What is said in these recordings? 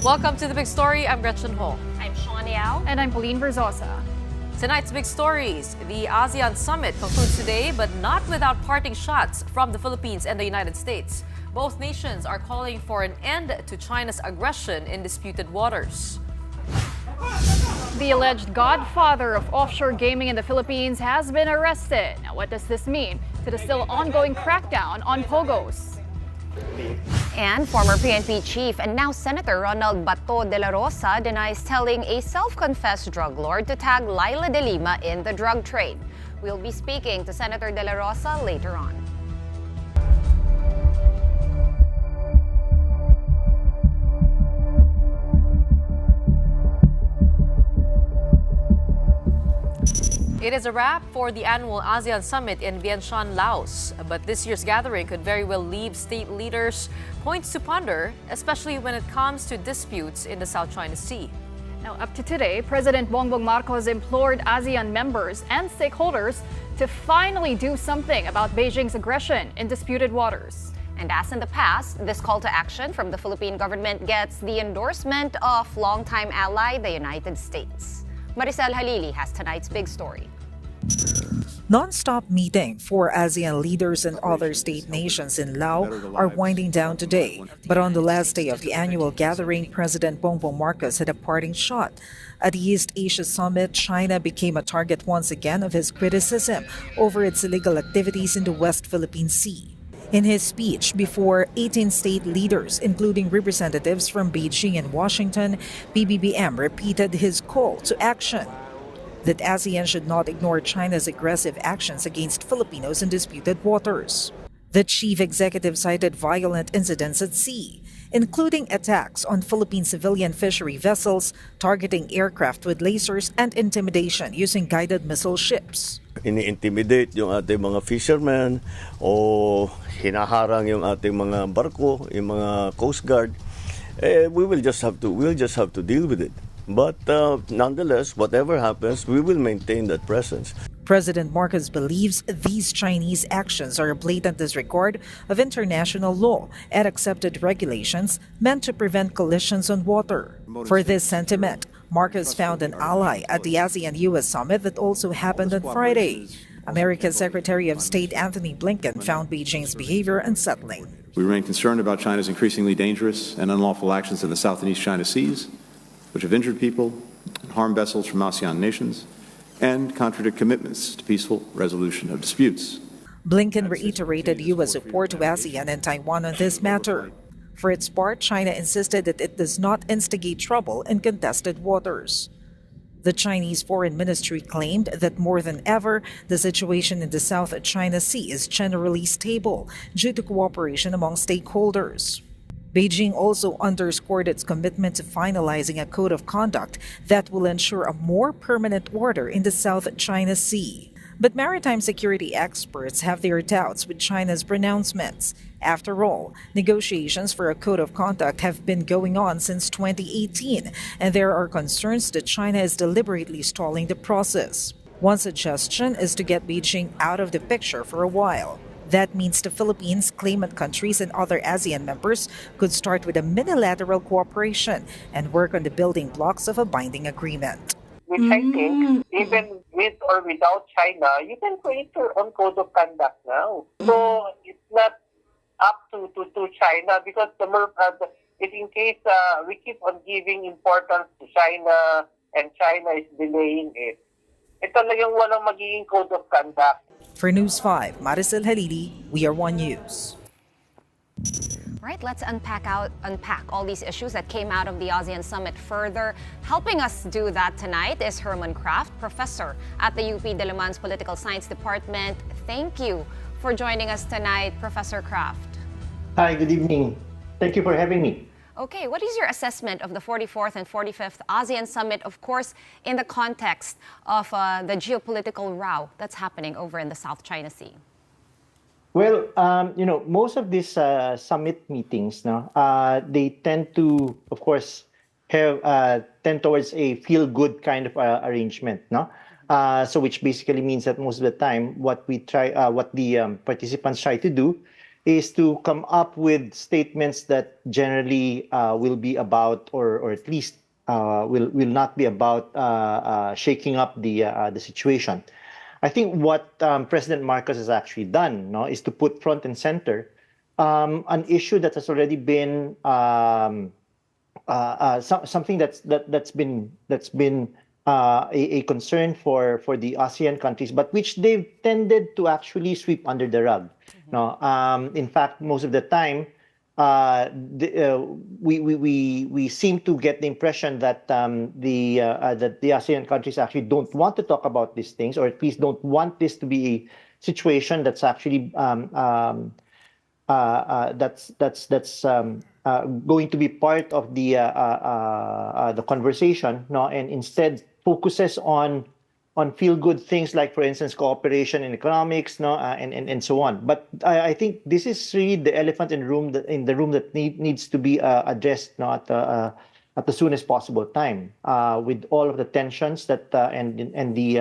Welcome to The Big Story. I'm Gretchen Ho. I'm Shawn Yao. And I'm Balita Rosa. Tonight's big stories. The ASEAN Summit concludes today, but not without parting shots from the Philippines and the United States. Both nations are calling for an end to China's aggression in disputed waters. The alleged godfather of offshore gaming in the Philippines has been arrested. Now, what does this mean to the still ongoing crackdown on POGOs? And former PNP chief and now Senator Ronald Bato Dela Rosa denies telling a self-confessed drug lord to tag Laila de Lima in the drug trade. We'll be speaking to Senator Dela Rosa later on. It is a wrap for the annual ASEAN Summit in Vientiane, Laos. But this year's gathering could very well leave state leaders points to ponder, especially when it comes to disputes in the South China Sea. Now, up to today, President Bongbong Marcos implored ASEAN members and stakeholders to finally do something about Beijing's aggression in disputed waters. And as in the past, this call to action from the Philippine government gets the endorsement of longtime ally, the United States. Maricel Halili has tonight's big story. Non-stop meeting for ASEAN leaders and other state nations in Laos are winding down today. But on the last day of the annual gathering, President Bongbong Marcos had a parting shot. At the East Asia Summit, China became a target once again of his criticism over its illegal activities in the West Philippine Sea. In his speech before 18 state leaders, including representatives from Beijing and Washington, PBBM repeated his call to action that ASEAN should not ignore China's aggressive actions against Filipinos in disputed waters. The chief executive cited violent incidents at sea, including attacks on Philippine civilian fishery vessels, targeting aircraft with lasers and intimidation using guided missile ships. Ini-intimidate yung ating mga fishermen o hinaharang yung ating mga barko, yung mga Coast Guard. We'll just have to deal with it. But nonetheless, whatever happens, we will maintain that presence. President Marcos believes these Chinese actions are a blatant disregard of international law and accepted regulations meant to prevent collisions on water. For this sentiment, Marcos found an ally at the ASEAN-US Summit that also happened on Friday. America's Secretary of State Anthony Blinken found Beijing's behavior unsettling. We remain concerned about China's increasingly dangerous and unlawful actions in the South and East China Seas, which have injured people and harmed vessels from ASEAN nations, and contradict commitments to peaceful resolution of disputes. Blinken reiterated U.S. support to ASEAN and Taiwan on this matter. For its part, China insisted that it does not instigate trouble in contested waters. The Chinese Foreign Ministry claimed that more than ever, the situation in the South China Sea is generally stable due to cooperation among stakeholders. Beijing also underscored its commitment to finalizing a code of conduct that will ensure a more permanent order in the South China Sea. But maritime security experts have their doubts with China's pronouncements. After all, negotiations for a code of conduct have been going on since 2018, and there are concerns that China is deliberately stalling the process. One suggestion is to get Beijing out of the picture for a while. That means the Philippines, claimant countries, and other ASEAN members could start with a minilateral cooperation and work on the building blocks of a binding agreement. Which I think, even with or without China, you can create your own code of conduct now. So it's not up to China, because if in case we keep on giving importance to China and China is delaying it, ito talagang walang magiging code of conduct. For News 5, Maricel Halili, We Are One News. Right, let's unpack all these issues that came out of the ASEAN Summit further. Helping us do that tonight is Herman Kraft, professor at the UP Diliman's Political Science Department. Thank you for joining us tonight, Professor Kraft. Hi, good evening. Thank you for having me. Okay, what is your assessment of the 44th and 45th ASEAN Summit, of course, in the context of the geopolitical row that's happening over in the South China Sea? Well, most of these summit meetings, they tend to, of course, tend towards a feel-good kind of arrangement, So which basically means that most of the time, what the participants try to do is to come up with statements that generally will be about, or at least will not be about shaking up the situation. I think what President Marcos has actually done, no, is to put front and center an issue that has already been something that's been a concern for the ASEAN countries, but which they've tended to actually sweep under the rug. No, in fact, most of the time, we seem to get the impression that that the ASEAN countries actually don't want to talk about these things, or at least don't want this to be a situation that's actually going to be part of the conversation, no, and instead focuses on feel-good things like, for instance, cooperation in economics, no, and so on. But I think this is really the elephant in the room that needs to be addressed, no, at the soonest possible time, with all of the tensions that and the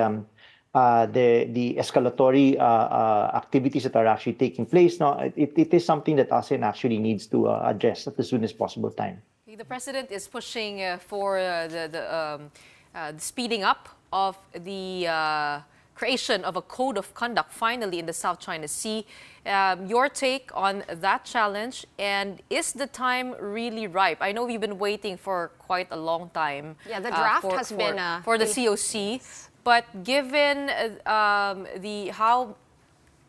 escalatory activities that are actually taking place. Now, it is something that ASEAN actually needs to address at the soonest possible time. The president is pushing for the speeding up of the creation of a code of conduct finally in the South China Sea. Your take on that challenge, and is the time really ripe? I know we've been waiting for quite a long time. Yeah, the draft has been for the COC. But given how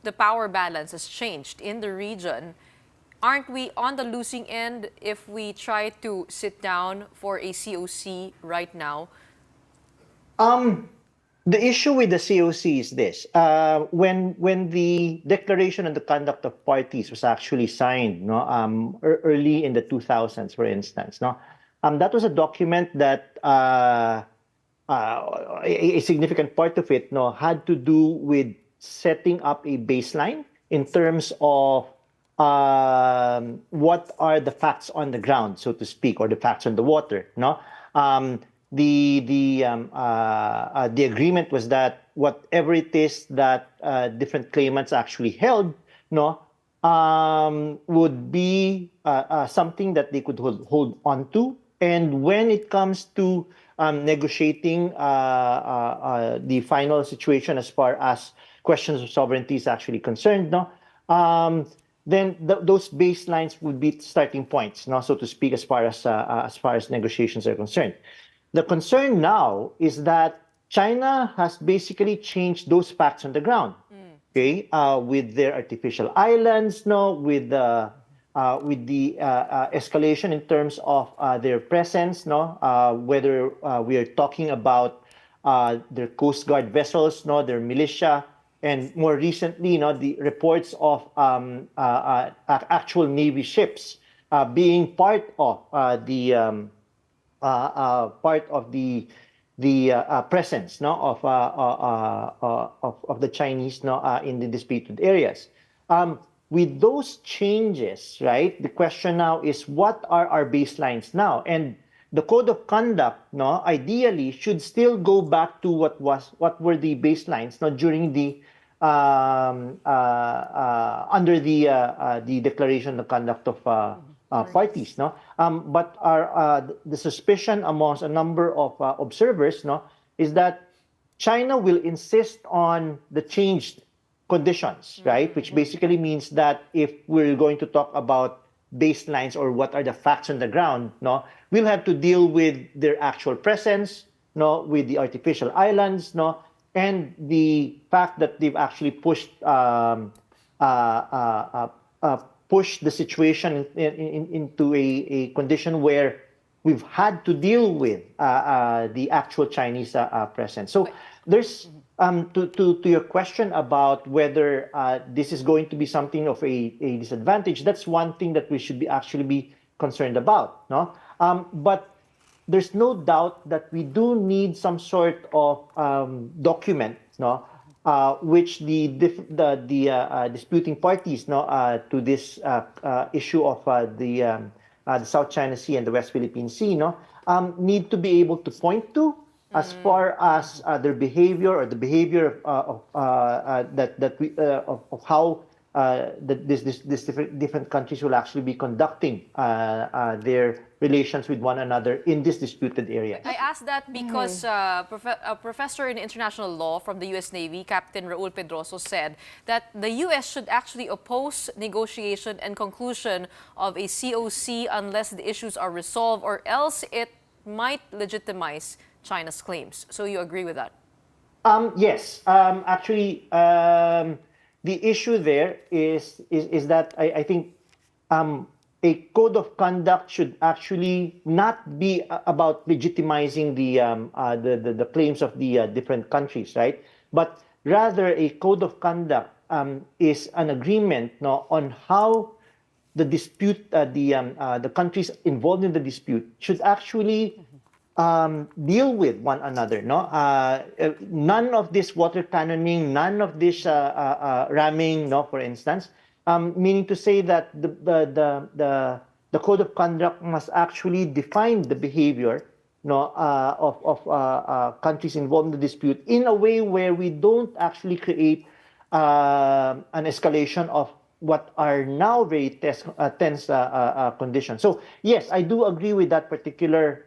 the power balance has changed in the region, aren't we on the losing end if we try to sit down for a COC right now? The issue with the COC is this: when the Declaration on the Conduct of Parties was actually signed, no, early in the 2000s, for instance, no, that was a document that a significant part of it, no, had to do with setting up a baseline in terms of what are the facts on the ground, so to speak, or the facts on the water. No, the agreement was that whatever it is that different claimants actually held, no, would be something that they could hold on to, and when it comes to negotiating the final situation as far as questions of sovereignty is actually concerned, no, then those baselines would be starting points, no, so to speak, as far as negotiations are concerned. The concern now is that China has basically changed those facts on the ground, okay, with their artificial islands, no, with the escalation in terms of their presence, no, whether we are talking about their Coast Guard vessels, no, their militia, and more recently, no, the reports of actual Navy ships being part of the presence, no, of the Chinese, no, in the disputed areas. With those changes, right, the question now is, what are our baselines now? And the code of conduct, no, ideally should still go back to what were the baselines, no, during the under the Declaration of Conduct of Parties, no. But the suspicion amongst a number of observers, no, is that China will insist on the changed conditions, right? Which basically means that if we're going to talk about baselines or what are the facts on the ground, no, we'll have to deal with their actual presence, no, with the artificial islands, no, and the fact that they've actually pushed the situation into a condition where we've had to deal with the actual Chinese presence. So there's to your question about whether this is going to be something of a disadvantage, that's one thing that we should actually be concerned about, no? But there's no doubt that we do need some sort of document, no, which the disputing parties, no, to this issue of the South China Sea and the West Philippine Sea, no, need to be able to point to as far as their behavior, or the behavior of how this different countries will actually be conducting their relations with one another in this disputed area. I asked that because a professor in international law from the U.S. Navy, Captain Raul Pedroso, said that the U.S. should actually oppose negotiation and conclusion of a COC unless the issues are resolved, or else it might legitimize China's claims. So you agree with that? Yes. Actually, the issue there is that I think a code of conduct should actually not be about legitimizing the claims of the different countries, right? But rather, a code of conduct is an agreement, no, on how the dispute, the countries involved in the dispute should actually deal with one another. No, none of this water cannoning, none of this ramming. No, for instance, meaning to say that the code of conduct must actually define the behavior, no, of countries involved in the dispute in a way where we don't actually create an escalation of what are now very tense conditions. So yes, I do agree with that particular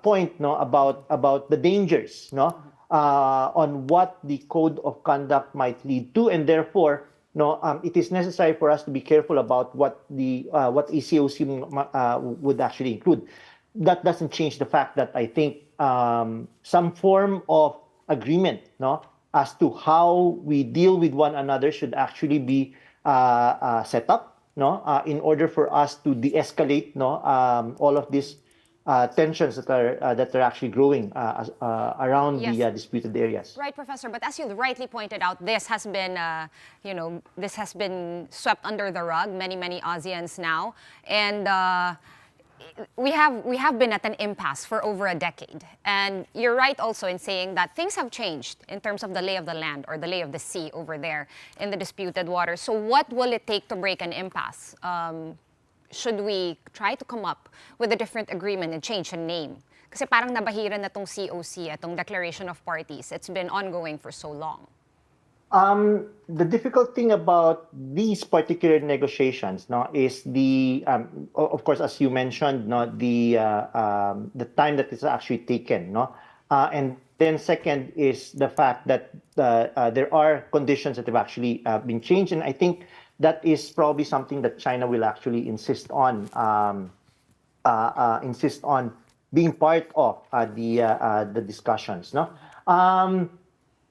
point, no, about the dangers, no, on what the code of conduct might lead to, and therefore, no, it is necessary for us to be careful about what ACOC would actually include. That doesn't change the fact that I think some form of agreement, no, as to how we deal with one another should actually be set up, no, in order for us to de-escalate, no, all of these tensions that are actually growing around the disputed areas. Right, Professor. But as you rightly pointed out, this has been, this has been swept under the rug. Many ASEANs now, and we have been at an impasse for over a decade. And you're right also in saying that things have changed in terms of the lay of the land or the lay of the sea over there in the disputed waters. So what will it take to break an impasse? Should we try to come up with a different agreement and change a name? Kasi parang nabahiran na tong COC, itong Declaration of Parties. It's been ongoing for so long. The difficult thing about these particular negotiations, no, is of course, as you mentioned, no, the time that it's actually taken, no, and then second is the fact that there are conditions that have actually been changed, and I think that is probably something that China will actually insist on being part of the discussions, no.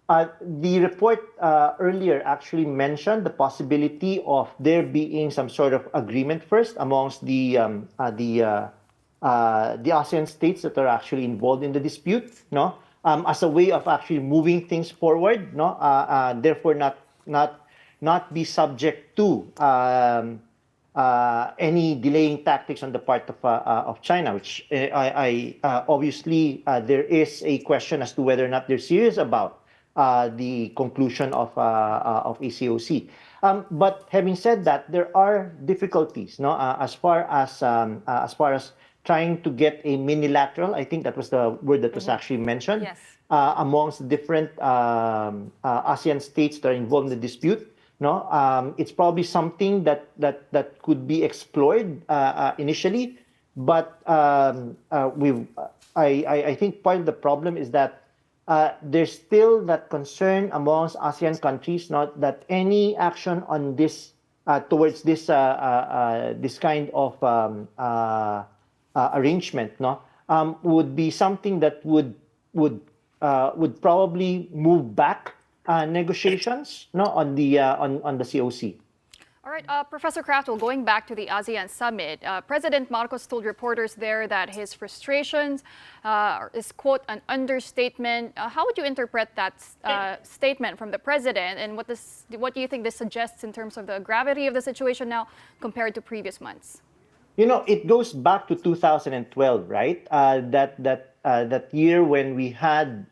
The report earlier actually mentioned the possibility of there being some sort of agreement first amongst the ASEAN states that are actually involved in the dispute, no, as a way of actually moving things forward, no, therefore not be subject to any delaying tactics on the part of China, which obviously there is a question as to whether or not they're serious about the conclusion of ACOC. But having said that, there are difficulties, no, as far as trying to get a minilateral. I think that was the word that was actually mentioned. Yes. Amongst different ASEAN states that are involved in the dispute. No, it's probably something that could be explored initially, but I think part of the problem is that there's still that concern amongst ASEAN countries, not that any action on this towards this this kind of arrangement, no, would be something that would probably move back negotiations, no, on the COC. All right, Professor Kraft, well, going back to the ASEAN Summit, President Marcos told reporters there that his frustrations is, quote, an understatement. How would you interpret that statement from the president, and what do you think this suggests in terms of the gravity of the situation now compared to previous months? You know, it goes back to 2012, right? That year when we had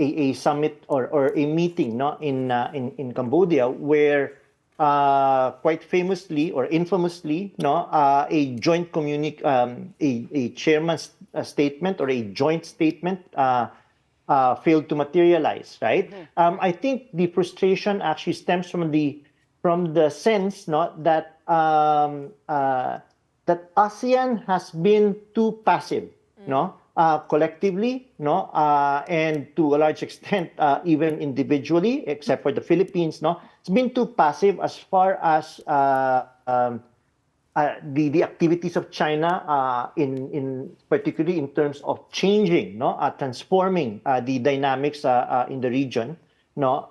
a summit or a meeting, no, in Cambodia, where quite famously or infamously, no, a joint a chairman's statement or a joint statement failed to materialize, right? I think the frustration actually stems from the sense, no, that that ASEAN has been too passive, no, collectively, no, and to a large extent, even individually, except for the Philippines, no, it's been too passive as far as the activities of China, in particularly in terms of changing, no, transforming the dynamics in the region, no,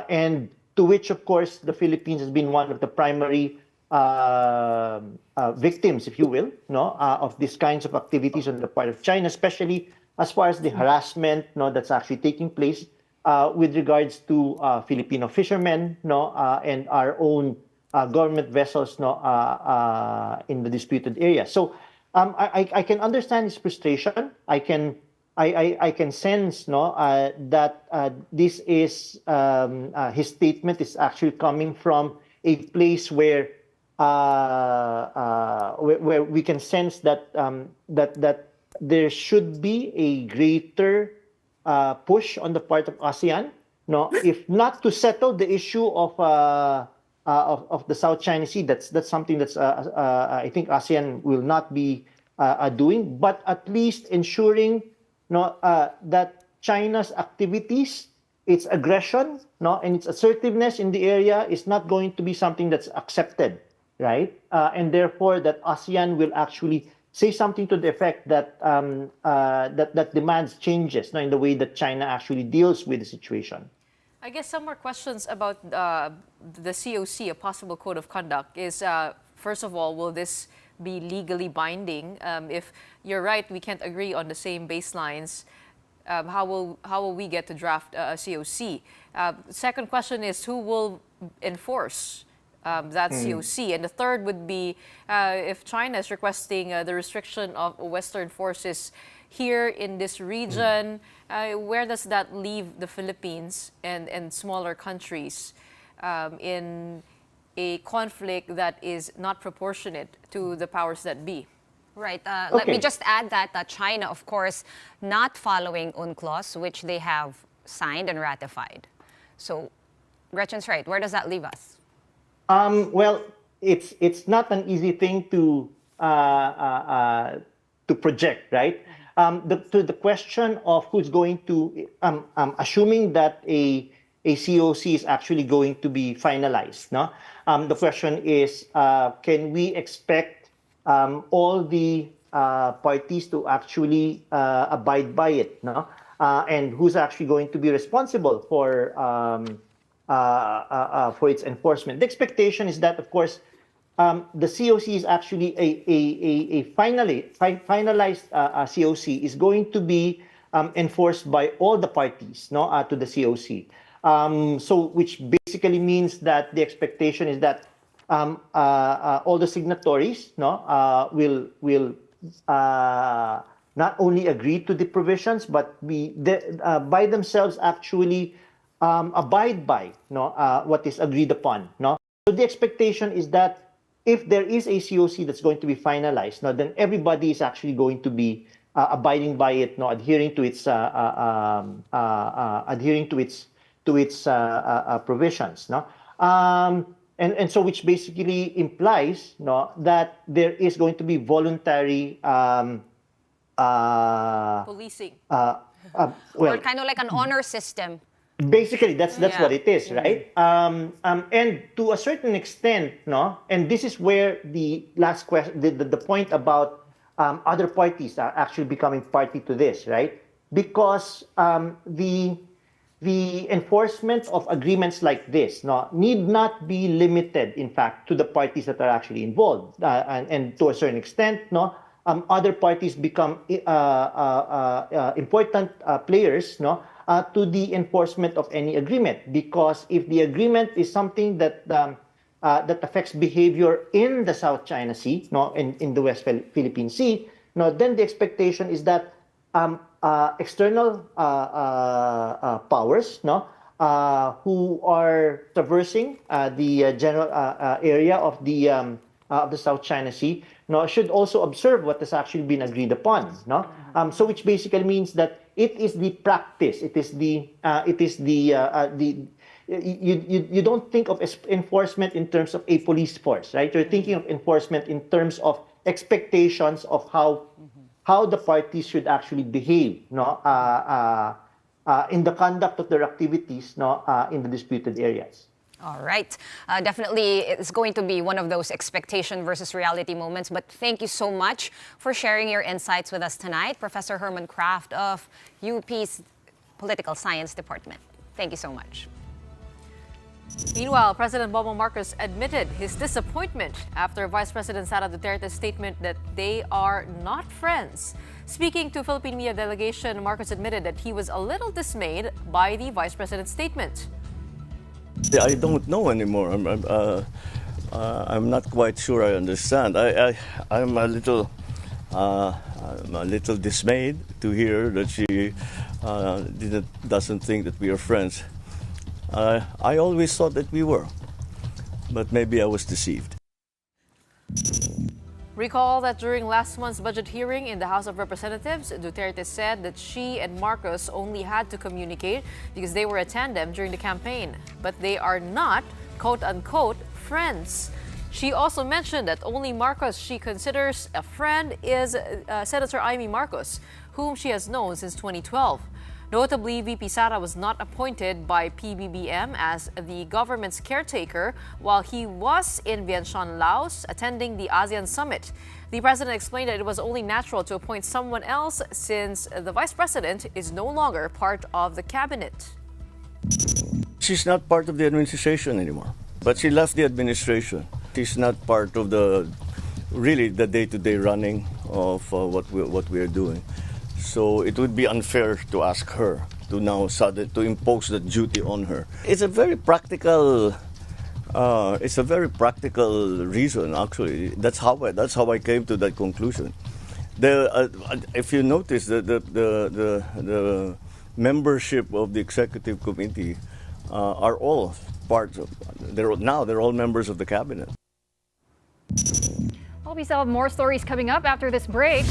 and to which, of course, the Philippines has been one of the primary victims, if you will, no, of these kinds of activities on the part of China, especially as far as the harassment, no, that's actually taking place with regards to Filipino fishermen, no, and our own government vessels, no, in the disputed area. So I can understand his frustration. I can sense, no, that this is his statement is actually coming from a place where we can sense that that there should be a greater push on the part of ASEAN, no, if not to settle the issue of the South China Sea. That's something that's I think ASEAN will not be doing, but at least ensuring, no, that China's activities, its aggression, no, and its assertiveness in the area is not going to be something that's accepted, right? And therefore, that ASEAN will actually say something to the effect that that demands changes, no, in the way that China actually deals with the situation. I guess some more questions about the COC, a possible code of conduct, is first of all, will this be legally binding? If you're right, we can't agree on the same baselines. How will we get to draft a COC? Second question is, who will enforce that COC? And the third would be, if China is requesting the restriction of Western forces here in this region, where does that leave the Philippines and smaller countries in a conflict that is not proportionate to the powers that be? Right. Let me just add that China, of course, not following UNCLOS, which they have signed and ratified. So, Gretchen's right. Where does that leave us? Well, it's not an easy thing to project, right? To the question of who's going to, assuming that a COC is actually going to be finalized, no? The question is, can we expect all the parties to actually abide by it, no? And who's actually going to be responsible for its enforcement? The expectation is that, of course, the COC is actually a finalized COC is going to be enforced by all the parties, no, to the COC. So, which basically means that the expectation is that all the signatories, no, will not only agree to the provisions, but by themselves actually abide by, no, what is agreed upon, no. So the expectation is that if there is a COC that's going to be finalized, no, then everybody is actually going to be abiding by it, no, adhering to its provisions, no. And so, which basically implies, no, that there is going to be voluntary Policing. Well, or kind of like an honor system. Basically, that's what it is, right? And to a certain extent, no, and this is where the last question, the point about other parties are actually becoming party to this, right? Because the enforcement of agreements like this, no, need not be limited, in fact, to the parties that are actually involved, and to a certain extent, no, other parties become important players, no, to the enforcement of any agreement. Because if the agreement is something that that affects behavior in the South China Sea, no, in the West Philippine Sea, no, then the expectation is that external powers, no, who are traversing the general area of the South China Sea, no, should also observe what has actually been agreed upon, no. So which basically means that It is the practice. It is the you don't think of enforcement in terms of a police force, right? You're thinking of enforcement in terms of expectations of how the parties should actually behave, no, in the conduct of their activities, no, in the disputed areas. All right. Definitely, it's going to be one of those expectation versus reality moments. But thank you so much for sharing your insights with us tonight, Professor Herman Kraft of UP's Political Science Department. Thank you so much. Meanwhile, President Bongbong Marcos admitted his disappointment after Vice President Sara Duterte's statement that they are not friends. Speaking to Philippine media delegation, Marcos admitted that he was a little dismayed by the Vice President's statement. I don't know anymore. I'm not quite sure I understand. I'm a little dismayed to hear that she doesn't think that we are friends. I always thought that we were, but maybe I was deceived. Recall that during last month's budget hearing in the House of Representatives, Duterte said that she and Marcos only had to communicate because they were a tandem during the campaign, but they are not, quote-unquote, friends. She also mentioned that only Marcos she considers a friend is Senator Amy Marcos, whom she has known since 2012. Notably, VP Sara was not appointed by PBBM as the government's caretaker while he was in Vientiane, Laos, attending the ASEAN Summit. The president explained that it was only natural to appoint someone else since the vice president is no longer part of the cabinet. She's not part of the administration anymore, but she left the administration. She's not part of the day-to-day running of what we are doing. So it would be unfair to ask her to now to impose the duty on her. It's a very practical. It's a very practical reason, actually. That's how I came to that conclusion. If you notice, the membership of the executive committee are all parts of. They're all members of the cabinet. Well, we still have more stories coming up after this break.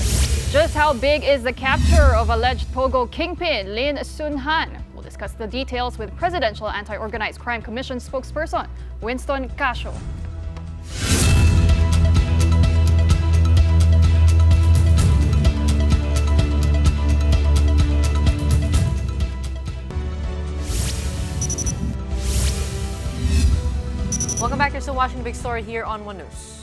Just how big is the capture of alleged POGO kingpin Lin Sun-han? We'll discuss the details with Presidential Anti-Organized Crime Commission spokesperson Winston Casio. Welcome back. You're still watching the big story here on One News.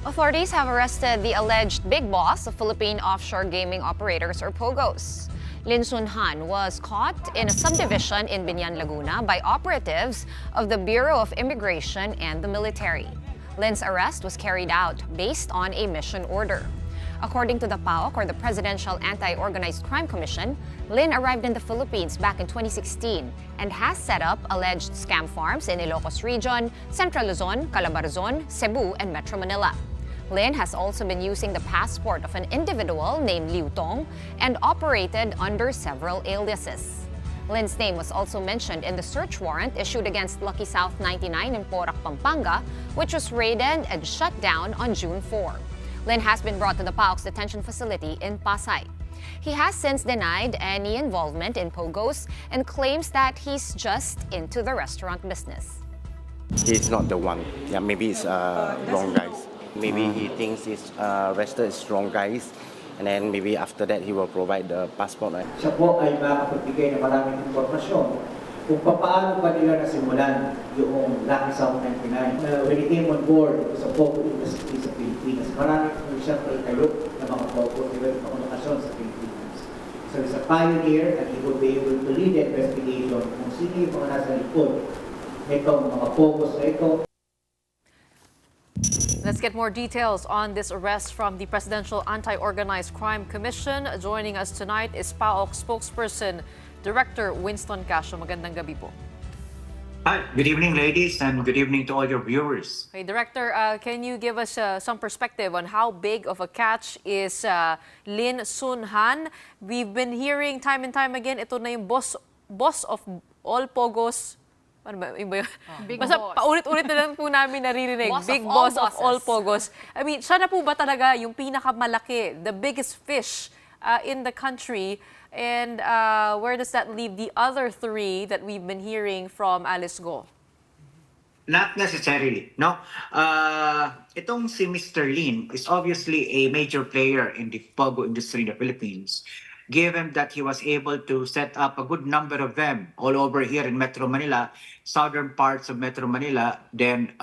Authorities have arrested the alleged big boss of Philippine offshore gaming operators or POGOs. Lin Sun-han was caught in a subdivision in Biñan, Laguna by operatives of the Bureau of Immigration and the military. Lin's arrest was carried out based on a mission order. According to the PAOC, or the Presidential Anti-Organized Crime Commission, Lin arrived in the Philippines back in 2016 and has set up alleged scam farms in Ilocos Region, Central Luzon, Calabarzon, Cebu, and Metro Manila. Lin has also been using the passport of an individual named Liu Tong and operated under several aliases. Lin's name was also mentioned in the search warrant issued against Lucky South 99 in Porac, Pampanga, which was raided and shut down on June 4. Lin has been brought to the PAOC's detention facility in Pasay. He has since denied any involvement in POGOs and claims that he's just into the restaurant business. He's not the one. Yeah, maybe it's wrong guys. Maybe he thinks his restaurant is wrong guys, and then maybe after that he will provide the passport. Right? Siya po ay makapagbigay ng maraming informasyon kung paano pa nila nasimulan yung Lucky South 99. When he came on board, it was a POGO industry sa Pilipinas. Marami po siyempre kayo ng mga POGO komunikasyon sa Pilipinas. So he's a pioneer and he will be able to lead the investigation kung sino yung mga nasa likod nitong mga POGOs na ito. Let's get more details on this arrest from the Presidential Anti-Organized Crime Commission. Joining us tonight is PAOC spokesperson, Director Winston Casio. Magandang gabi po. Hi, good evening ladies and good evening to all your viewers. Hey, Director, can you give us some perspective on how big of a catch is Lin Sun-han? We've been hearing time and time again, ito na yung boss of all POGOs. Ano ba? Basta paulit-ulit na lang po namin naririnig. Big boss of all POGOs. I mean, siya na po ba talaga yung pinakamalaki, the biggest fish in the country. And where does that leave the other three that we've been hearing from Alice Go? Not necessarily, no. Itong si Mr. Lin is obviously a major player in the POGO industry in the Philippines, given that he was able to set up a good number of them all over here in Metro Manila, southern parts of Metro Manila, then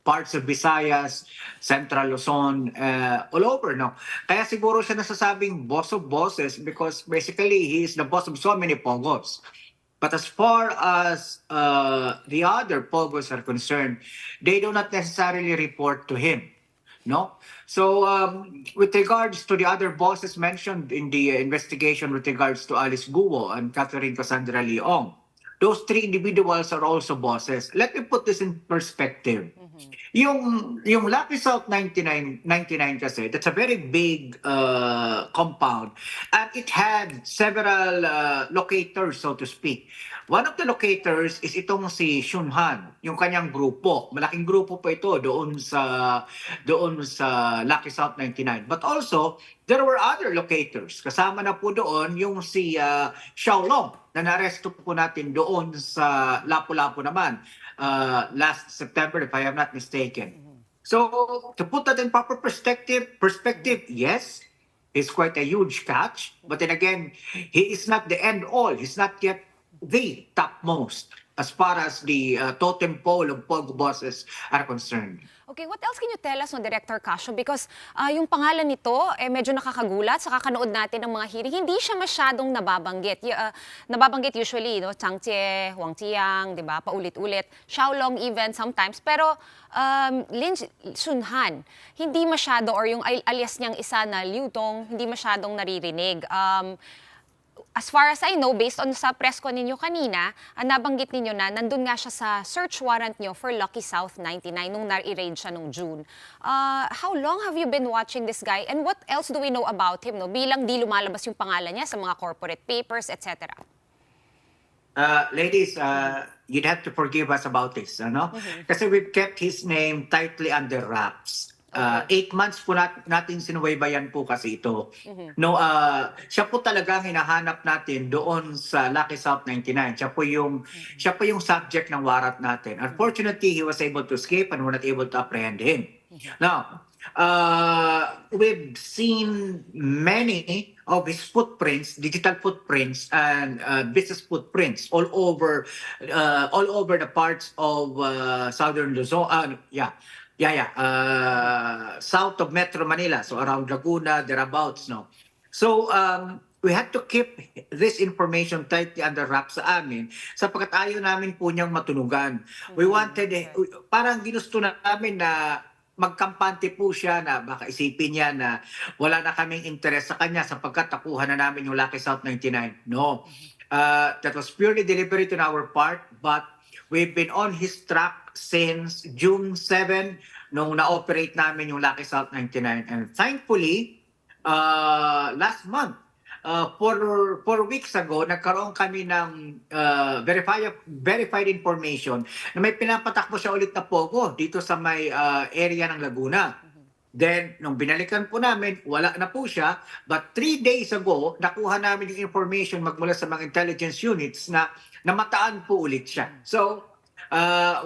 parts of Visayas, Central Luzon, all over, no? Kaya siguro siya nasasabing boss of bosses because basically he is the boss of so many POGOs. But as far as the other POGOs are concerned, they do not necessarily report to him. No? So with regards to the other bosses mentioned in the investigation with regards to Alice Guo and Catherine Cassandra Leong, those three individuals are also bosses. Let me put this in perspective. Yung Lucky South 99 kasi, that's a very big compound. And it had several locators, so to speak. One of the locators is itong si Shawn Yao, yung kanyang grupo. Malaking grupo pa ito doon sa Lucky South 99. But also, there were other locators. Kasama na po doon yung si Xiao Long na naresto po natin doon sa Lapu-Lapu naman last September, if I am not mistaken. So, to put that in proper perspective, yes, it's quite a huge catch. But then again, he is not the end all. He's not yet the topmost as far as the totem pole of POGO bosses are concerned. Okay, what else can you tell us, no, Director Casio? Because yung pangalan nito, medyo nakakagulat sa kakanood natin ng mga hearing. Hindi siya masyadong nababanggit. Nababanggit usually, no? Chang Jie, Wang Jiang, di ba? Paulit-ulit. Xiaolong even sometimes. Pero Lin Shunhan, hindi masyado, or yung alias niyang isa na Liu Dong, hindi masyadong naririnig. As far as I know, based on sa press ko ninyo kanina, nabanggit ninyo na nandun nga siya sa search warrant nyo for Lucky South 99 nung na-raid siya nung June. How long have you been watching this guy and what else do we know about him? No? Bilang di lumalabas yung pangalan niya sa mga corporate papers, etc. Ladies, you'd have to forgive us about this. Ano? Kasi we've kept his name tightly under wraps. 8 months po natin sinubaybayan po kasi ito. No, siya po talaga hinahanap natin doon sa Lucky South 99. Siya po yung subject ng warrant natin. Unfortunately, he was able to escape and we're not able to apprehend him. Now, we've seen many of his footprints, digital footprints and business footprints all over the parts of southern Luzon. South of Metro Manila, so around Laguna, thereabouts, no. So we had to keep this information tightly under wraps sa amin sapagkat ayaw namin po niyang matunugan. We wanted, parang ginusto namin na magkampante po siya na baka isipin niya na wala na kaming interes sa kanya sapagkat takuhan na namin yung Lucky South 99. No, that was purely deliberate on our part, but we've been on his track since June 7 nung na-operate namin yung Lucky South 99. And thankfully, last month, 4 weeks ago, nagkaroon kami ng verified information na may pinapatakbo siya ulit na POGO dito sa may area ng Laguna. Then, nung binalikan po namin, wala na po siya. But 3 days ago, nakuha namin yung information magmula sa mga intelligence units na namataan po ulit siya. So,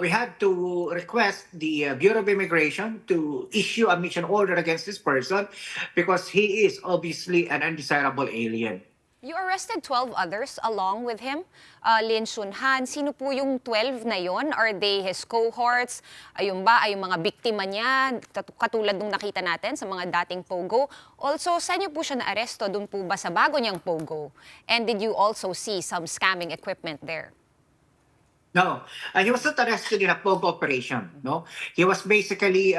we had to request the Bureau of Immigration to issue a mission order against this person because he is obviously an undesirable alien. You arrested 12 others along with him. Lin Shunhan, sino po yung 12 na yon? Are they his cohorts? Ayun ba, ay yung mga biktima niya, katulad nung nakita natin sa mga dating POGO? Also, saan niyo po siya na-aresto? Doon po ba sa bago niyang POGO? And did you also see some scamming equipment there? No, he was not arrested in a POGO operation. No, he was basically,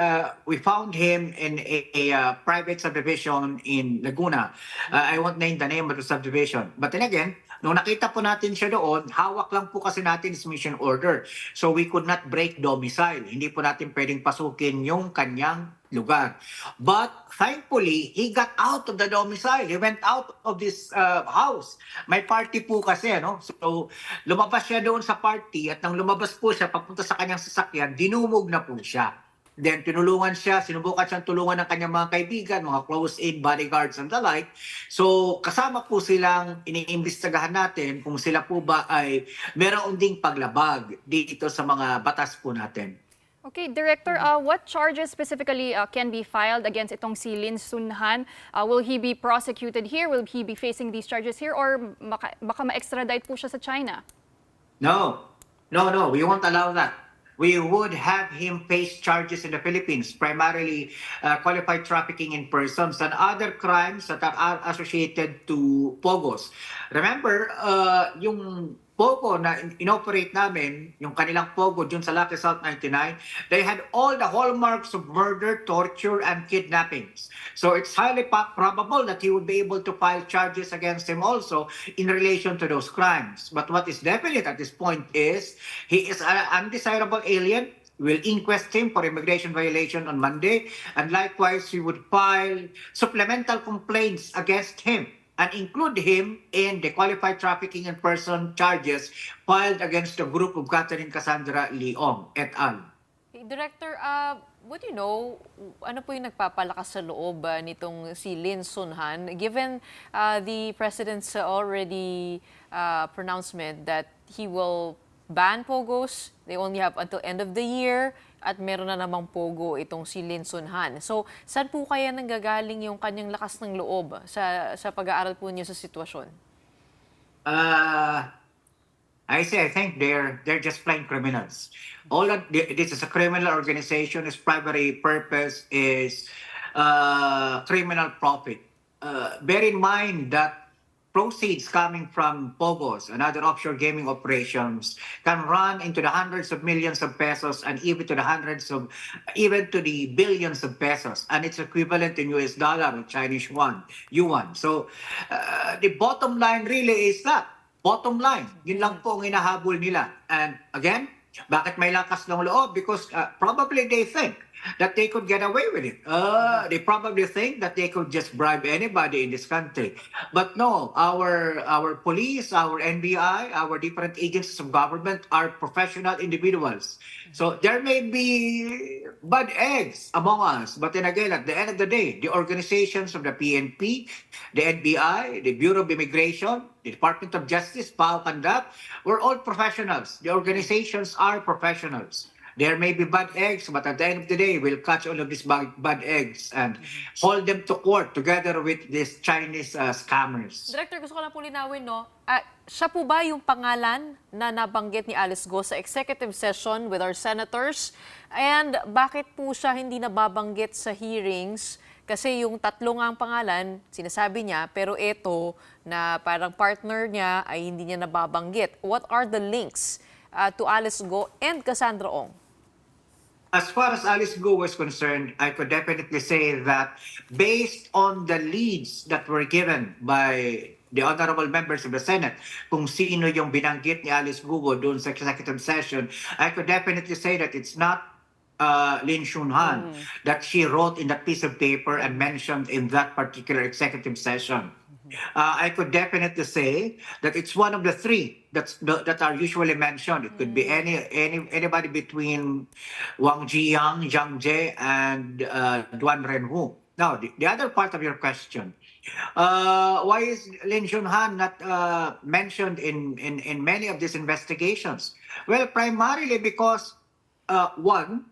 we found him in a private subdivision in Laguna. I won't name the name of the subdivision. But then again, nung nakita po natin siya doon, hawak lang po kasi natin his mission order. So we could not break domicile. Hindi po natin pwedeng pasukin yung kanyang lugar. But thankfully, he got out of the domicile. He went out of this house. May party po kasi, no? So lumabas siya doon sa party at nang lumabas po siya papunta sa kanyang sasakyan, dinumog na po siya. Then tinulungan siya, sinubukan siyang tulungan ng kanyang mga kaibigan, mga close-in bodyguards and the like. So kasama po silang iniimbestagahan natin kung sila po ba ay meron ding paglabag dito sa mga batas po natin. Okay, Director, what charges specifically can be filed against itong si Lin Sunhan? Will he be prosecuted here? Will he be facing these charges here? Or baka ma-extradite po siya sa China? No, we won't allow that. We would have him face charges in the Philippines, primarily qualified trafficking in persons and other crimes that are associated to POGOs. Remember, yung POGO na inoperate namin, yung kanilang POGO dun sa Lucky South 99, they had all the hallmarks of murder, torture, and kidnappings. So it's highly probable that he would be able to file charges against him also in relation to those crimes. But what is definite at this point is he is an undesirable alien. We'll inquest him for immigration violation on Monday, and likewise we would file supplemental complaints against him and include him in the qualified trafficking in person charges filed against the group of Catherine Cassandra Leong et al. Hey, Director, what do you know, ano po yung nagpapalakas sa loob nitong si Lin Sunhan, given the President's already pronouncement that he will ban POGOs, they only have until end of the year, at meron na namang POGO itong si Lin Sunhan. So, saan po kaya nanggagaling yung kanyang lakas ng loob sa pag-aaral po niyo sa sitwasyon? I think they're just plain criminals. This is a criminal organization. Its primary purpose is criminal profit. Bear in mind that proceeds coming from POGOs and other offshore gaming operations can run into the hundreds of millions of pesos and even to the billions of pesos, and it's equivalent in US dollar or Chinese yuan. So the bottom line really is that. Bottom line, yun lang po ang hinahabol nila. And again, bakit may lakas ng loob? Because probably they think that they could get away with it. They probably think that they could just bribe anybody in this country. But no, our police, our NBI, our different agencies of government are professional individuals. So there may be bad eggs among us. But then again, at the end of the day, the organizations of the PNP, the NBI, the Bureau of Immigration, the Department of Justice, PAO Conduct, we're all professionals. The organizations are professionals. There may be bad eggs, but at the end of the day, we'll catch all of these bad eggs and hold them to court together with these Chinese scammers. Director, gusto ko lang po linawin, no? Siya po ba yung pangalan na nabanggit ni Alice Go sa executive session with our senators? And bakit po siya hindi nababanggit sa hearings? Kasi yung tatlo nga ang pangalan, sinasabi niya, pero ito na parang partner niya ay hindi niya nababanggit. What are the links to Alice Go and Cassandra Ong? As far as Alice Go was concerned, I could definitely say that based on the leads that were given by the honorable members of the Senate, kung sino yung binanggit ni Alice Go doon sa executive session, I could definitely say that it's not Lin Sunhan that she wrote in that piece of paper and mentioned in that particular executive session. I could definitely say that it's one of the three that are usually mentioned. It could be anybody between Wang Jiyang, Zhang Jie, and Duan Renhu. Now, the other part of your question, why is Lin Sunhan not mentioned in many of these investigations? Well, primarily because one,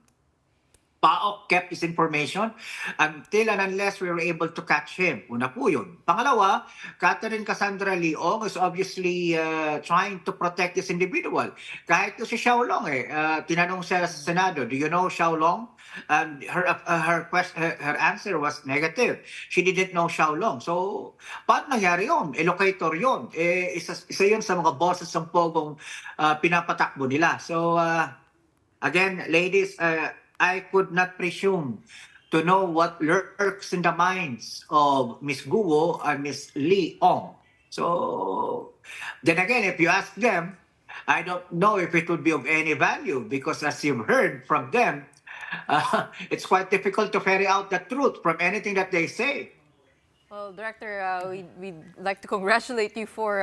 PAOK kept this information until and unless we were able to catch him. Una po yun. Pangalawa, Catherine Cassandra Leong is obviously trying to protect this individual. Kahit si Xiaolong tinanong siya sa Senado, do you know Xiaolong? And her answer was negative. She didn't know Xiaolong. So, paano nangyari yun? Locator yun. Isa yun sa mga bosses ng POGOng pinapatakbo nila. So, again, ladies, I could not presume to know what lurks in the minds of Ms. Guo and Ms. Lee Ong. So, then again, if you ask them, I don't know if it would be of any value because as you've heard from them, it's quite difficult to ferry out the truth from anything that they say. Well, Director, we'd like to congratulate you for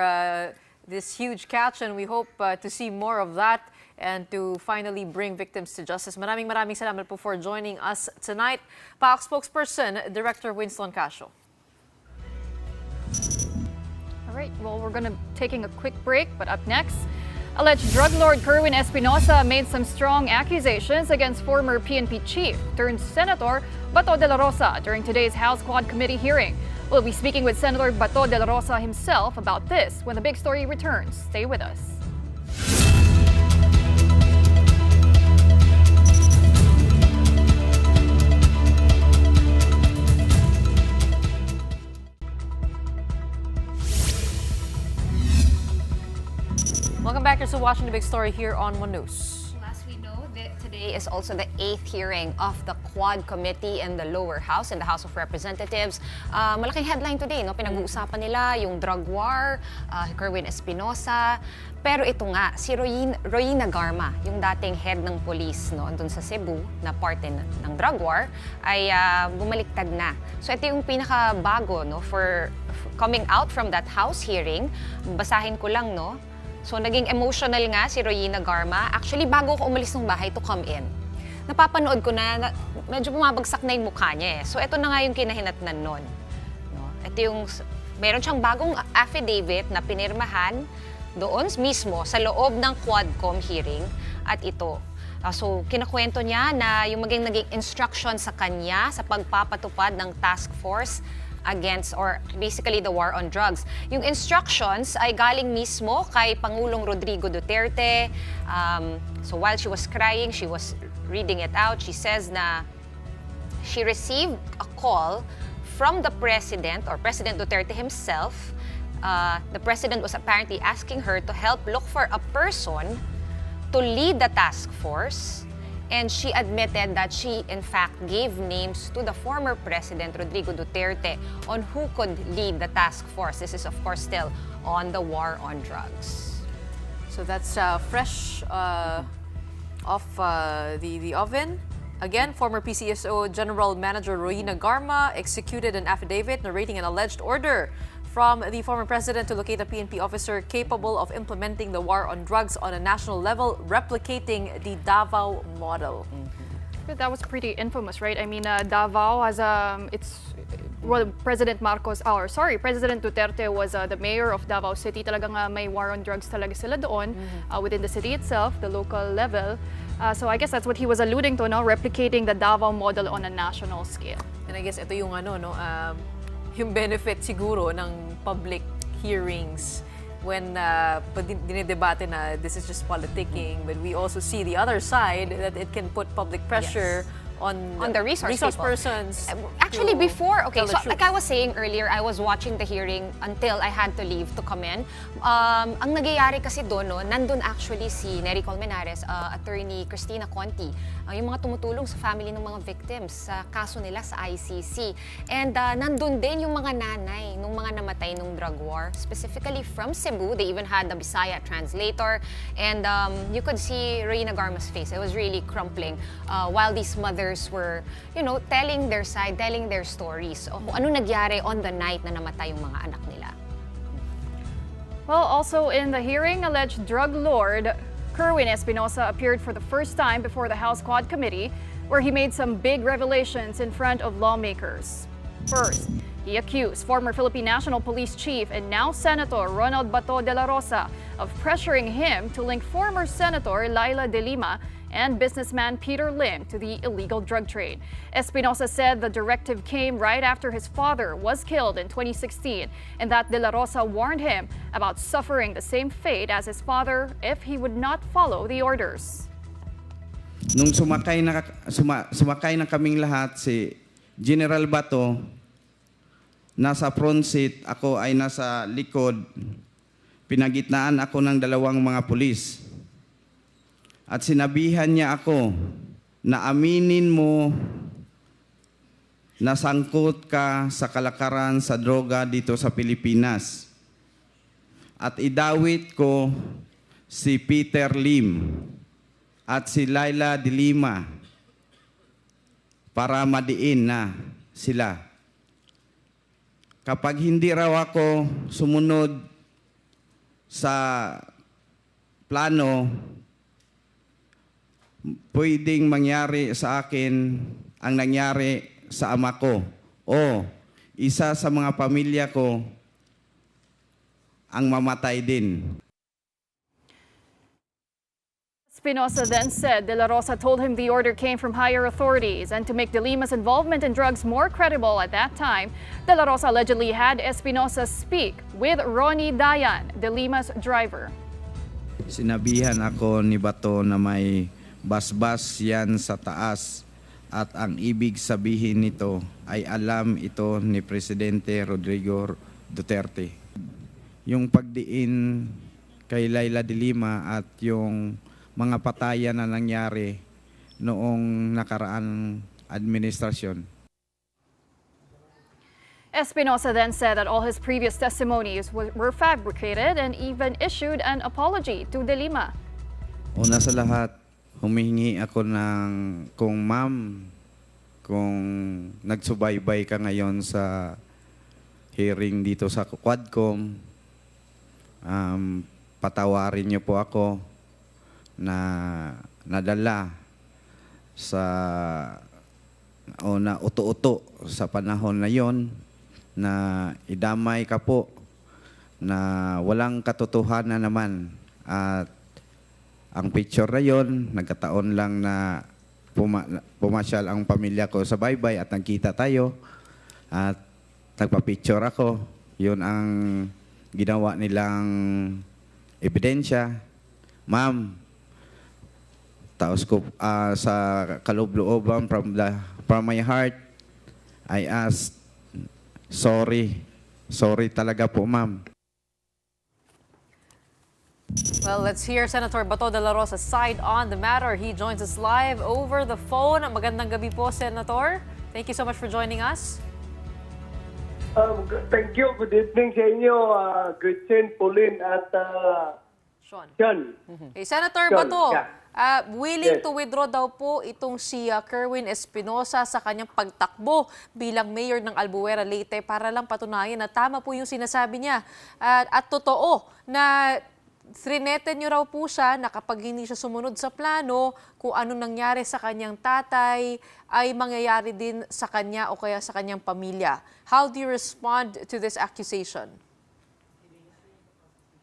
this huge catch, and we hope to see more of that. and to finally bring victims to justice. Maraming salamat po for joining us tonight. PAOK spokesperson, Director Winston Casio. All right, well, we're going to taking a quick break, but up next, alleged drug lord Kerwin Espinosa made some strong accusations against former PNP chief turned Senator Bato Dela Rosa during today's House Quad Committee hearing. We'll be speaking with Senator Bato Dela Rosa himself about this when the big story returns. Stay with us. Welcome back. You're still watching the big story here on One News. As we know, today is also the 8th hearing of the Quad Committee in the lower house, in the House of Representatives. Malaking headline today, no? Pinag-uusapan nila yung drug war, Kerwin Espinosa. Pero ito nga, si Regina Garma, yung dating head ng police, no, doon sa Cebu na parte ng drug war, ay bumaliktad na. So ito yung pinakabago, no, for coming out from that House hearing. Basahin ko lang, no. So, naging emotional nga si Regina Garma. Actually, bago ko umalis ng bahay to come in, napapanood ko na medyo bumabagsak na yung mukha niya eh. So, ito na nga yung kinahinatnan nun. No? Ito yung, meron siyang bagong affidavit na pinirmahan doon mismo sa loob ng Quadcom hearing at ito. So, kinakwento niya na yung naging instruction sa kanya sa pagpapatupad ng task force against or basically the war on drugs. Yung instructions ay galing mismo kay Pangulong Rodrigo Duterte. So while she was crying, she was reading it out. She says na she received a call from the President or President Duterte himself. The President was apparently asking her to help look for a person to lead the task force. And she admitted that she, in fact, gave names to the former President, Rodrigo Duterte, on who could lead the task force. This is, of course, still on the war on drugs. So that's fresh off the oven. Again, former PCSO General Manager Regina Garma executed an affidavit narrating an alleged order from the former president to locate a PNP officer capable of implementing the war on drugs on a national level, replicating the Davao model. But that was pretty infamous, right? I mean, Davao has President Duterte was the mayor of Davao City. Talagang may war on drugs talaga sila doon within the city itself, the local level. So I guess that's what he was alluding to, no? Replicating the Davao model on a national scale. And I guess ito yung yung benefit siguro ng public hearings when dinidebate na this is just politicking, but we also see the other side that it can put public pressure on the resource persons. Actually, before, okay, so like I was saying earlier, I was watching the hearing until I had to leave to come in. Ang nagyayari kasi doon, no, nandun actually si Nery Colmenares, attorney Cristina Conti, yung mga tumutulong sa family ng mga victims sa kaso nila sa ICC. And nandun din yung mga nanay ng mga namatay ng drug war, specifically from Cebu. They even had the Bisaya translator. And you could see Regina Garma's face. It was really crumpling while these mothers were, you know, telling their side, telling their stories o kung ano nagyari on the night na namatay yung mga anak nila. Well, also in the hearing, alleged drug lord Kerwin Espinosa appeared for the first time before the House Quad Committee, where he made some big revelations in front of lawmakers. First, he accused former Philippine National Police Chief and now Senator Ronald Bato Dela Rosa of pressuring him to link former Senator Laila de Lima and businessman Peter Lim to the illegal drug trade. Espinosa said the directive came right after his father was killed in 2016 and that De La Rosa warned him about suffering the same fate as his father if he would not follow the orders. Nung sumakay na kaming lahat, si General Bato nasa front seat, ako ay nasa likod. Pinagitnaan ako ng dalawang mga pulis. At sinabihan niya ako na aminin mo na sangkot ka sa kalakaran sa droga dito sa Pilipinas. At idawit ko si Peter Lim at si Laila de Lima para madiin na sila. Kapag hindi raw ako sumunod sa plano, pwedeng mangyari sa akin ang nangyari sa ama ko o isa sa mga pamilya ko ang mamatay din. Espinosa then said Dela Rosa told him the order came from higher authorities, and to make De Lima's involvement in drugs more credible at that time, Dela Rosa allegedly had Espinosa speak with Ronnie Dayan, De Lima's driver. Sinabihan ako ni Bato na may basbas yan sa taas at ang ibig sabihin nito ay alam ito ni Presidente Rodrigo Duterte. Yung pagdiin kay Laila De Lima at yung mga patayan na nangyari noong nakaraan administrasyon. Espinosa then said that all his previous testimonies were fabricated and even issued an apology to De Lima. Una sa lahat, humihingi ako kung ma'am, kung nagsubaybay ka ngayon sa hearing dito sa Quadcom, patawarin niyo po ako na nadala sa o na uto-uto sa panahon na yon na idamay ka po na walang katotohanan naman at ang picture na yon nagkataon lang na pumasyal ang pamilya ko sa baybay at nagkita tayo at nagpa-picture ako. Yun ang ginawa nilang ebidensya. Ma'am, taos ko sa kaloob-looban from my heart, I ask, sorry talaga po, ma'am. Well, let's hear Senator Bato de la Rosa's side on the matter. He joins us live over the phone. Magandang gabi po, Senator. Thank you so much for joining us. Thank you. Good evening sa inyo, Gretchen, Pauline, at Shawn. Shawn. Senator Shawn, Bato, yeah. willing Yes. to withdraw daw po itong si Kerwin Espinosa sa kanyang pagtakbo bilang mayor ng Albuera, Leyte para lang patunayan na tama po yung sinasabi niya. At totoo na thrineten niyo raw po siya na kapag hindi siya sumunod sa plano, kung anong nangyari sa kanyang tatay ay mangyayari din sa kanya o kaya sa kanyang pamilya. How do you respond to this accusation?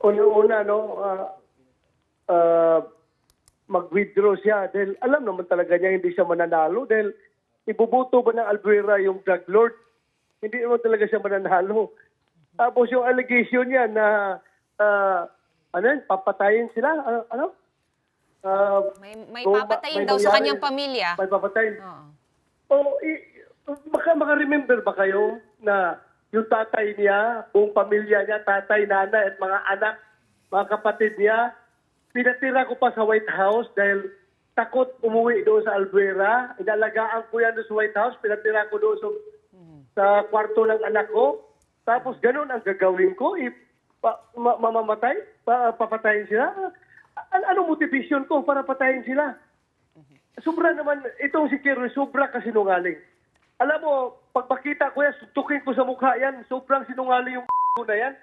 Una-una, mag-withdraw siya dahil alam naman talaga niya hindi siya mananalo dahil ibubuto ba ng Albuera yung drug lord? Hindi naman talaga siya mananalo. Tapos yung allegation niya na papatayin sila? May papatayin daw sa kanyang pamilya. May papatayin. Baka maka-remember ba kayo na yung tatay niya, buong pamilya niya, tatay, nanay at mga anak, mga kapatid niya, pinatira ko pa sa White House dahil takot umuwi doon sa Albuera. Inalagaan ko yan doon sa White House, pinatira ko doon sa kwarto ng anak ko. Tapos ganun ang gagawin ko, mamamatay, papatayin sila. Anong motivation ko para patayin sila? Sobra naman, itong si Kerwin, sobra kasinungaling. Alam mo, pag makita ko yan, tukin ko sa mukha yan, sobrang sinungaling yung na yan.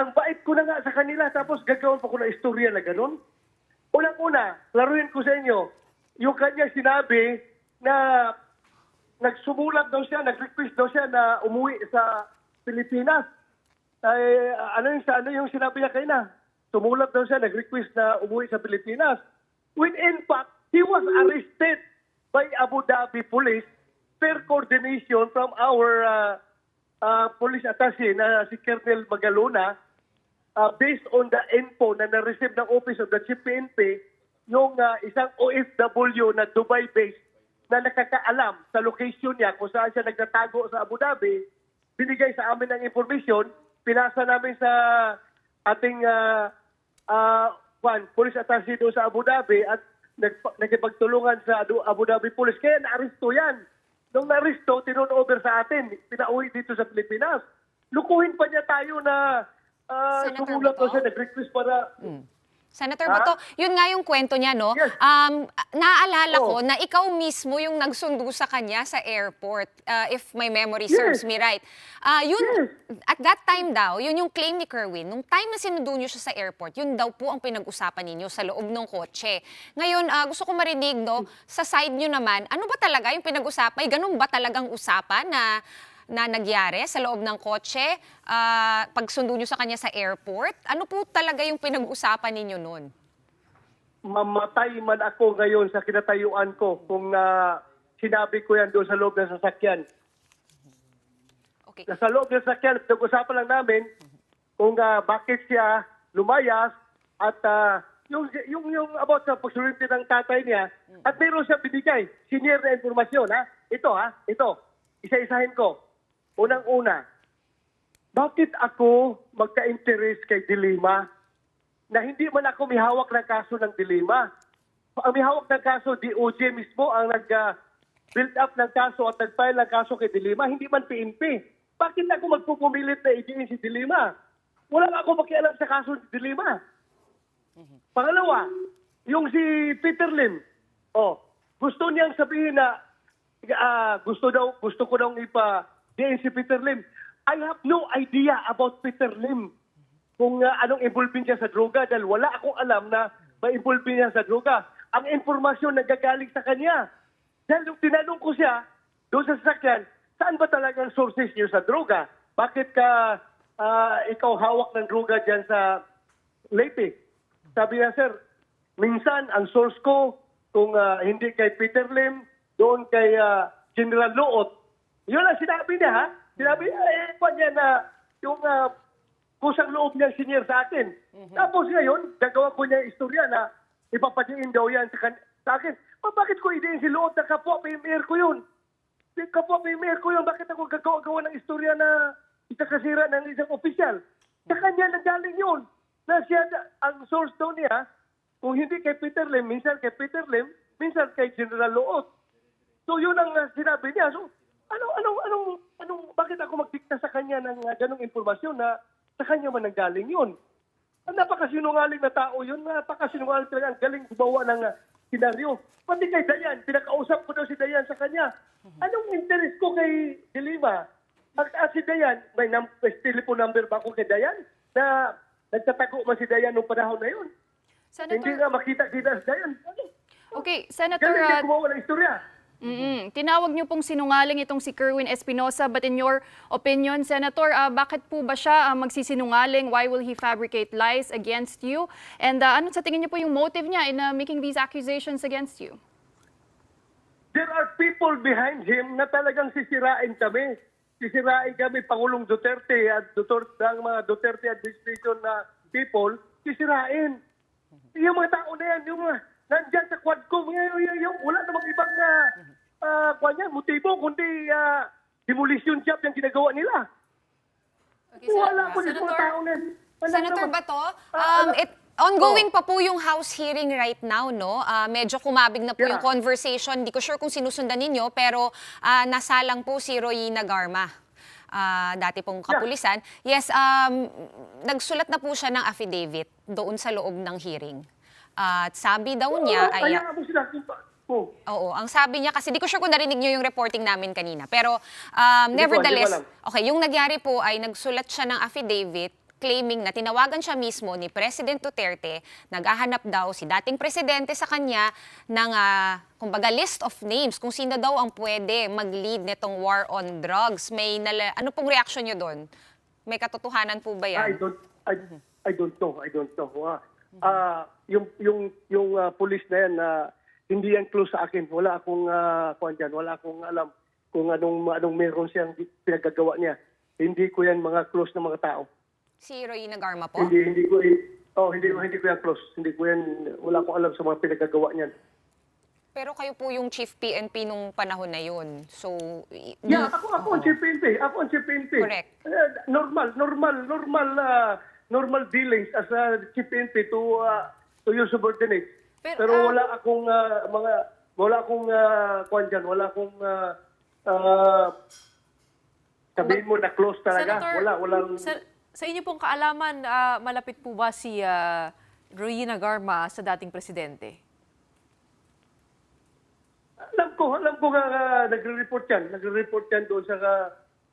Ang bait ko na nga sa kanila, tapos gagawin pa ko na istorya na ganun. Unang-una, laruin ko sa inyo, yung kanya sinabi na nagsumulat daw siya, nag-request daw siya na umuwi sa Pilipinas. Ano yung sinabi niya kayo na? Sumulat daw siya, nag-request na umuwi sa Pilipinas. When in fact, he was arrested by Abu Dhabi police per coordination from our police attaché na si Colonel Magalona based on the info na na-receive ng Office of the Chief PNP yung isang OFW na Dubai-based na nakakaalam sa location niya kung saan siya nagtatago sa Abu Dhabi, binigay sa amin ng information, pinasa namin sa ating police attaché doon sa Abu Dhabi at nagkipagtulungan sa Abu Dhabi Police. Kaya na-aristo yan. Nung na-aristo, tinurn-over sa atin. Pinauwi dito sa Senator Bato, yun nga yung kwento niya, no? Yes. Naaalala ko na ikaw mismo yung nagsundo sa kanya sa airport, if my memory serves me right. At that time daw, yun yung claim ni Kerwin, nung time na sinundo niyo siya sa airport, yun daw po ang pinag-usapan ninyo sa loob ng kotse. Ngayon, gusto ko marinig, no, sa side niyo naman, ano ba talaga yung pinag-usapan? Ganun ba talagang usapan na nagyari sa loob ng kotse, pagsundo nyo sa kanya sa airport? Ano po talaga yung pinag-usapan ninyo noon? Mamatay man ako ngayon sa kinatayuan ko kung sinabi ko yan doon sa loob ng sasakyan. Okay. Sa loob ng sasakyan, pinag-usapan lang namin kung bakit siya lumayas at yung about sa pagsulimpi ng tatay niya at mayroon siya binigay, senior na informasyon. Ito, isa-isahin ko. Unang-una, bakit ako magka-interest kay Dilima na hindi man ako may hawak ng kaso ng Dilima? Ang may hawak ng kaso, DOJ mismo ang nag-build up ng kaso at nag-file ng kaso kay Dilima, hindi man PNP. Bakit ako magpupumilit na i-diin si Dilima? Wala ako makialam sa kaso ni Dilima. Pangalawa, yung si Peter Lim, gusto niyang sabihin na gusto ko daw ipa-diin si Peter Lim. I have no idea about Peter Lim kung anong involving siya sa droga dahil wala akong alam na ma-involving niya sa droga. Ang impormasyon nagagaling sa kanya. Dahil nung tinanong ko siya doon sa sasakyan, saan ba talagang sources niyo sa droga? Bakit ka ikaw hawak ng droga dyan sa Leyte? Sabi niya, sir, minsan ang source ko kung hindi kay Peter Lim, doon kay General Loot. Yun ang sinabi niya, ha? Sinabi niya, na yung kusang loob niya senior sa akin. Tapos ngayon, gagawa ko niya istorya na ipapadiin daw yan sa akin. Bakit ko idein si Loot na kapwa PMR ko yun? Kapwa PMR ko yun, bakit ako gagawa ng istorya na ikakasira ng isang opisyal? Sa kanya nagaling yun. Na siya, ang source daw niya, kung hindi kay Peter Lim, minsan kay Peter Lim, minsan kay General Loot. So yun ang sinabi niya. So bakit ako magdikta sa kanya ng ganong informasyon na sa kanya man nanggaling yun? Ang napakasinungaling na tao yun, napakasinungaling talaga, ang galing gumawa ng senaryo. Pati kay Dayan, pinakausap ko daw si Dayan sa kanya. Anong interest ko kay Dilima? At si Dayan, may telephone number ba ako kay Dayan? Na nagtatago man si Dayan nung panahon na yun. Senator, hindi nga makita-kita si Dayan. Okay, Senator, galing gumawa ng istorya. Tinawag niyo pong sinungaling itong si Kerwin Espinosa, but in your opinion, Senator, bakit po ba siya magsisinungaling? Why will he fabricate lies against you? And ano sa tingin niyo po yung motive niya in making these accusations against you? There are people behind him na talagang sisirain kami. Sisirain kami, Pangulong Duterte at ang mga Duterte administration na people, sisirain. Yung mga tao na yan, yung nandyan sa Quadcom, wala namang ibang motibo, kundi demolition job yung ginagawa nila. Okay, wala po yung mga tao na yan. Senator Bato, ongoing pa po yung House hearing right now, no? Medyo kumabig na po yung conversation. Hindi ko sure kung sinusundan ninyo, pero nasalang po si Regina Garma. Dati pong kapulisan. Yes, nagsulat na po siya ng affidavit doon sa loob ng hearing. At sabi daw niya ay... Oo, ang sabi niya, kasi di ko sure kung narinig niyo yung reporting namin kanina. Pero nevertheless, okay, yung nagyari po ay nagsulat siya ng affidavit claiming na tinawagan siya mismo ni President Duterte, naghahanap daw si dating presidente sa kanya ng, kumbaga, list of names kung sino daw ang pwede mag-lead nitong war on drugs. Ano pong reaction niyo doon? May katotohanan po ba yan? I don't know. Yung police na yan, hindi yan close sa akin. Wala akong wala akong alam kung anong meron siyang pinagagawa niya. Hindi ko yan mga close na mga tao. Si Regina Garma po? Hindi ko yan close. Hindi ko yan, wala akong alam sa mga pinagagawa niyan. Pero kayo po yung chief PNP nung panahon na yun. So, ako ang chief PNP. Ako ang chief PNP. Correct. Normal dealings as a chief PNP to your subordinates. Pero wala akong sabihin mo na close talaga. Senator, walang sa inyo pong kaalaman, malapit po ba si ruina garma sa dating presidente? Alam ko nga nagre-report yan doon sa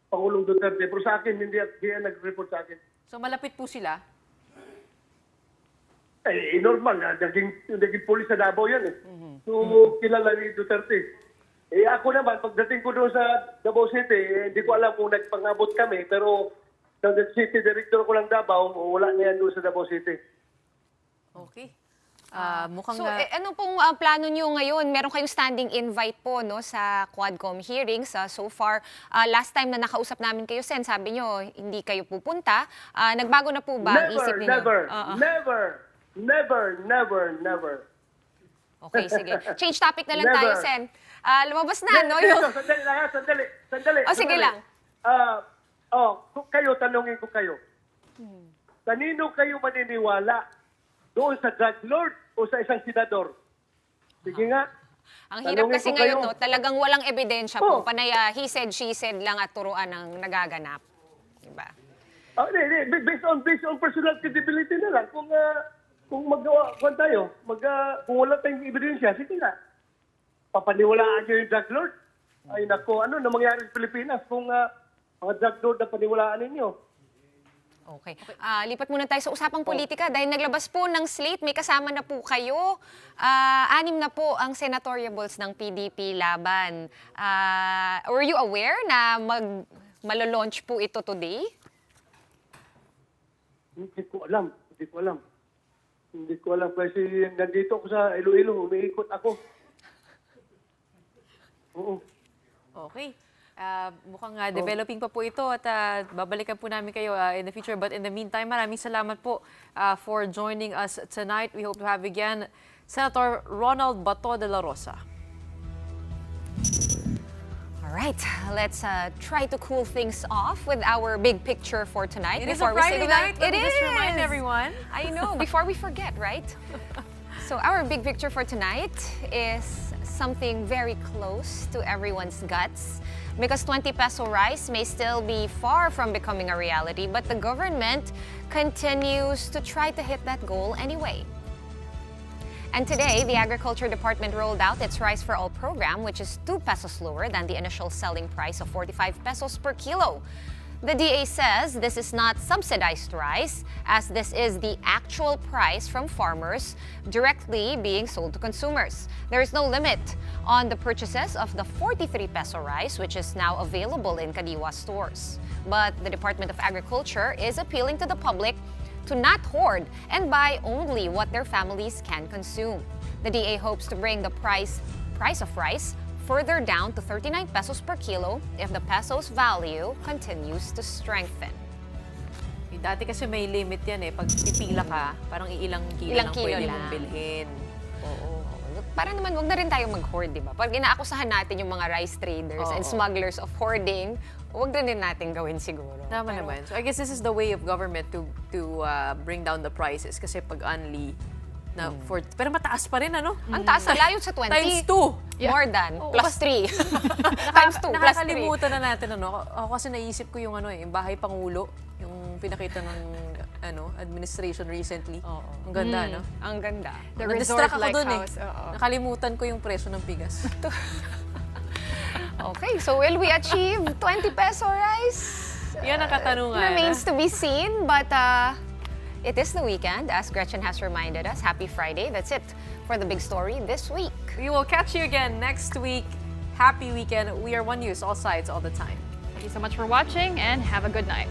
Pangulong Duterte. Pero sa akin, hindi yan nagre-report sa akin. So malapit po sila? Normal. Naging pulis sa Davao yan eh. So, kilala ni Duterte. Ako naman, pagdating ko doon sa Davao City, hindi ko alam kung nagpangabot kami. Pero, ang city director ko lang Davao, wala na yan doon sa Davao City. Okay. Mukhang So, ano pong plano nyo ngayon? Meron kayong standing invite po no, sa Quadcom hearings. So far, last time na nakausap namin kayo, Sen, sabi nyo, hindi kayo pupunta. Nagbago na po ba ang isip ninyo? Never. Okay, sige. Change topic na lang tayo, Sen. Lumabas na, no? Sandali. Sige lang. Kayo, tanongin ko kayo. Kanino kayo maniniwala? Doon sa drug lord o sa isang senador? Sige nga. Ang hirap kasi ngayon, no, talagang walang ebidensya po. Panay he said, she said lang at turuan ang nagaganap. Diba? Based on personal credibility na lang. Kung magawa tayo, kung wala tayong ebidensya, sige nga. Papaniwalaan nyo yung drug lord? Ay nako, ano na mangyari sa Pilipinas kung mga drug lord na paniwalaan ninyo? Okay. Lipat muna tayo sa usapang politika dahil naglabas po ng slate, may kasama na po kayo. 6 na po ang senatoriables ng PDP laban. Were you aware na malo-launch po ito today? Hindi ko alam kasi nandito ako sa Iloilo, umiikot ako. Oo. Okay. Mukhang developing pa po ito at babalikan po namin kayo in the future. But in the meantime, maraming salamat po for joining us tonight. We hope to have you again Senator Ronald Bato Dela Rosa. All right, let's try to cool things off with our big picture for tonight. It is a Friday night. Let me just remind everyone. I know, before we forget, right? So our big picture for tonight is something very close to everyone's guts. Because 20 peso rice may still be far from becoming a reality, but the government continues to try to hit that goal anyway. And today, the Agriculture Department rolled out its Rice for All program, which is 2 pesos lower than the initial selling price of 45 pesos per kilo. The DA says this is not subsidized rice, as this is the actual price from farmers directly being sold to consumers. There is no limit on the purchases of the 43 peso rice, which is now available in Kadiwa stores. But the Department of Agriculture is appealing to the public to not hoard and buy only what their families can consume. The DA hopes to bring the price of rice further down to 39 pesos per kilo if the peso's value continues to strengthen. Dati kasi may limit yan eh. Pag pipila ka, parang ilang kilo lang pwede mong bilhin. Oo. Para naman wag na rin tayo mag-hoard, di ba? Pag inaakusahan natin yung mga rice traders and smugglers of hoarding, wag na rin natin gawin siguro. Tama naman. So I guess this is the way of government to bring down the prices. Kasi pag only pero mataas pa rin, ano? Ang taas, layo sa 20. Times 2. More than. Plus 3. Times 2, plus 3. Nakakalimutan na natin, ano? Ako kasi naisip ko yung, yung Bahay Pangulo, yung pinakita ng administration recently. Ang ganda, no? Ang ganda. The resort lighthouse. Nakalimutan ko yung presyo ng bigas. Okay, so will we achieve 20 peso rice? Yan ang katanungan. Remains to be seen, but it is the weekend, as Gretchen has reminded us. Happy Friday. That's it for the big story this week. We will catch you again next week. Happy weekend. We are One News, all sides, all the time. Thank you so much for watching and have a good night.